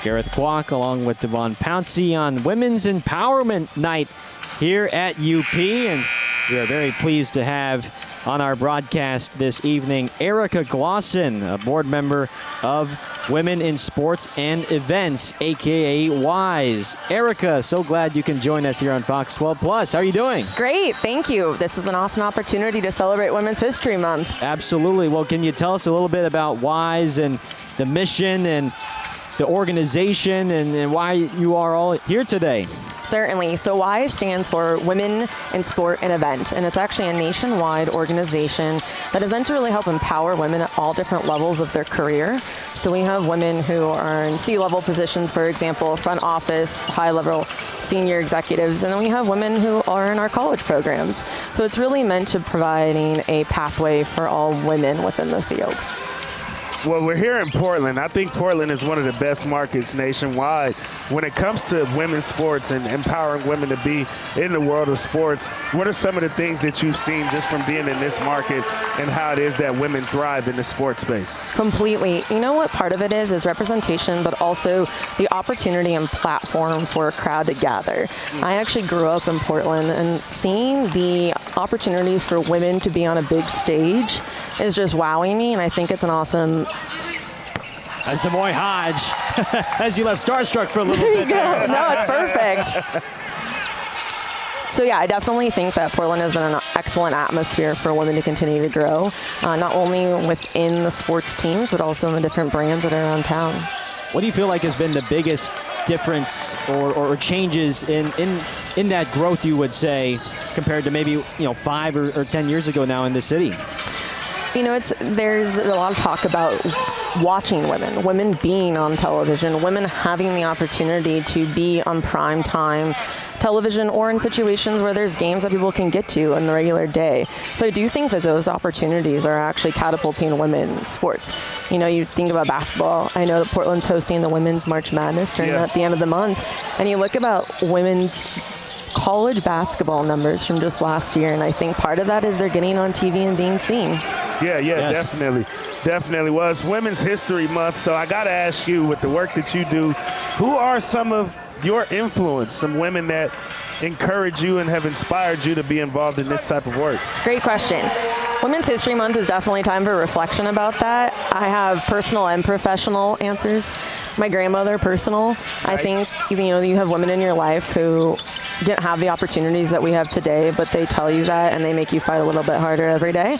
Gareth Kwok along with DeVon Pouncey on Women's Empowerment Night here at UP. And we are very pleased to have on our broadcast this evening Erica Glausan, a board member of Women in Sports and Events, aka WISE. Erica, so glad you can join us here on Fox 12 Plus. How are you doing? Great, thank you. This is an awesome opportunity to celebrate Women's History Month. Absolutely. Well, can you tell us a little bit about WISE and the mission and the organization and why you are all here today? Certainly. So WISE stands for Women in Sport and Event, and it's actually a nationwide organization that is meant to really help empower women at all different levels of their career. So we have women who are in C-level positions, for example, front office, high-level senior executives, and then we have women who are in our college programs. So it's really meant to providing a pathway for all women within the field. Well, we're here in Portland. I think Portland is one of the best markets nationwide when it comes to women's sports and empowering women to be in the world of sports. What are some of the things that you've seen just from being in this market and how it is that women thrive in the sports space? Completely. You know what part of it is representation, but also the opportunity and platform for a crowd to gather. I actually grew up in Portland, and seeing the opportunities for women to be on a big stage is just wowing me, and I think it's an awesome. As Demoy Hodge, as you left starstruck for a little bit there. No, it's perfect. So yeah, I definitely think that Portland has been an excellent atmosphere for women to continue to grow, not only within the sports teams, but also in the different brands that are around town. What do you feel like has been the biggest difference or changes in that growth, you would say, compared to maybe 5 or 10 years ago now in the city? You know, there's a lot of talk about watching women being on television, women having the opportunity to be on prime time television or in situations where there's games that people can get to in the regular day. So I do think that those opportunities are actually catapulting women's sports. You know, you think about basketball. I know that Portland's hosting the Women's March Madness at the end of the month. And you look about women's college basketball numbers from just last year, and I think part of that is they're getting on TV and being seen. Yeah, Yes. definitely. Well, it's Women's History Month, so I got to ask you, with the work that you do, who are some of your influence, some women that encourage you and have inspired you to be involved in this type of work? Great question. Women's History Month is definitely time for reflection about that. I have personal and professional answers. My grandmother, personal. I think you have women in your life who didn't have the opportunities that we have today, but they tell you that and they make you fight a little bit harder every day.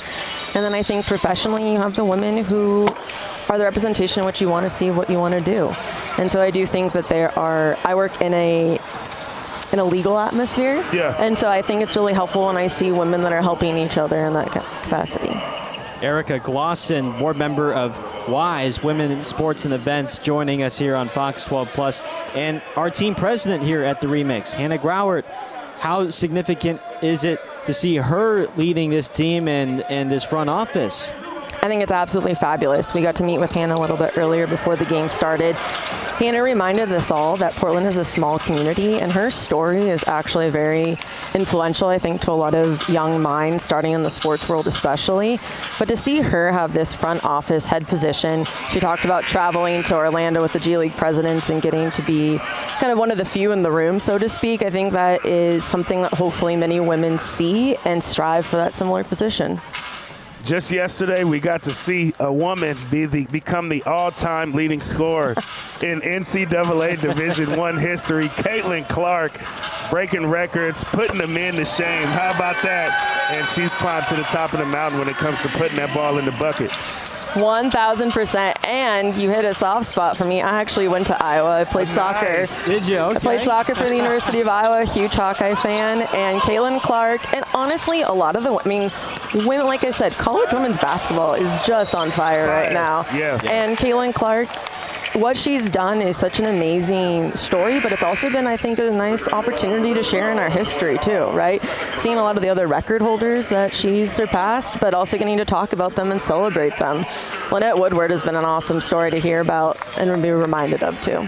And then I think professionally you have the women who are the representation of what you want to see, what you want to do. And so I do think that I work in a legal atmosphere. Yeah. And so I think it's really helpful when I see women that are helping each other in that capacity. Erica Glausan, board member of WISE, Women in Sports and Events, joining us here on Fox 12 Plus, and our team president here at the REMIX, Hannah Grauert. How significant is it to see her leading this team and this front office? I think it's absolutely fabulous. We got to meet with Hannah a little bit earlier before the game started. Hannah reminded us all that Portland is a small community, and her story is actually very influential, I think, to a lot of young minds starting in the sports world especially. But to see her have this front office head position, she talked about traveling to Orlando with the G League presidents and getting to be kind of one of the few in the room, so to speak. I think that is something that hopefully many women see and strive for that similar position. Just yesterday, we got to see a woman become the all-time leading scorer in NCAA Division I history. Caitlin Clark breaking records, putting the men to shame. How about that? And she's climbed to the top of the mountain when it comes to putting that ball in the bucket. 1,000%. And you hit a soft spot for me. I actually went to Iowa. I played soccer. Did you? Okay. I played soccer for the University of Iowa, huge Hawkeye fan. And Caitlin Clark, and honestly, a lot of women, like I said, college women's basketball is just on fire right now. Yeah. And Caitlin Clark, what she's done is such an amazing story, but it's also been, I think, a nice opportunity to share in our history too, right? Seeing a lot of the other record holders that she's surpassed, but also getting to talk about them and celebrate them. Lynette Woodward has been an awesome story to hear about and be reminded of too.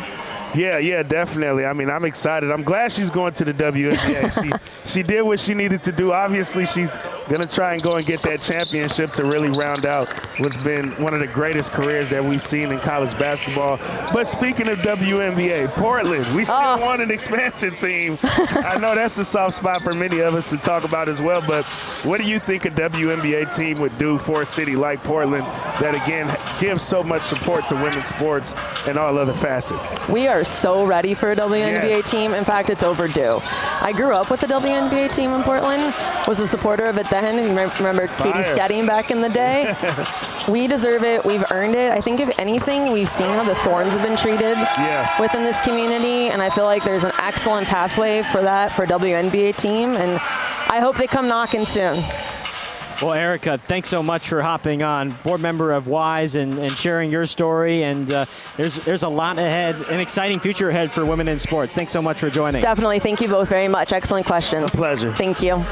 Yeah, definitely. I mean, I'm excited. I'm glad she's going to the WNBA. she did what she needed to do. Obviously, she's going to try and go and get that championship to really round out what's been one of the greatest careers that we've seen in college basketball. But speaking of WNBA, Portland, we still want an expansion team. I know that's a soft spot for many of us to talk about as well, but what do you think a WNBA team would do for a city like Portland that, again, gives so much support to women's sports and all other facets? We are so ready for a WNBA team. In fact, it's overdue. I grew up with the WNBA team in Portland, was a supporter of it then. You remember Katie Stedding back in the day? We deserve it. We've earned it. I think if anything, we've seen how the Thorns have been treated within this community, and I feel like there's an excellent pathway for that for a WNBA team, and I hope they come knocking soon. Well, Erica, thanks so much for hopping on, board member of WISE, and sharing your story. And there's a lot ahead, an exciting future ahead for women in sports. Thanks so much for joining. Definitely. Thank you both very much. Excellent questions. A pleasure. Thank you.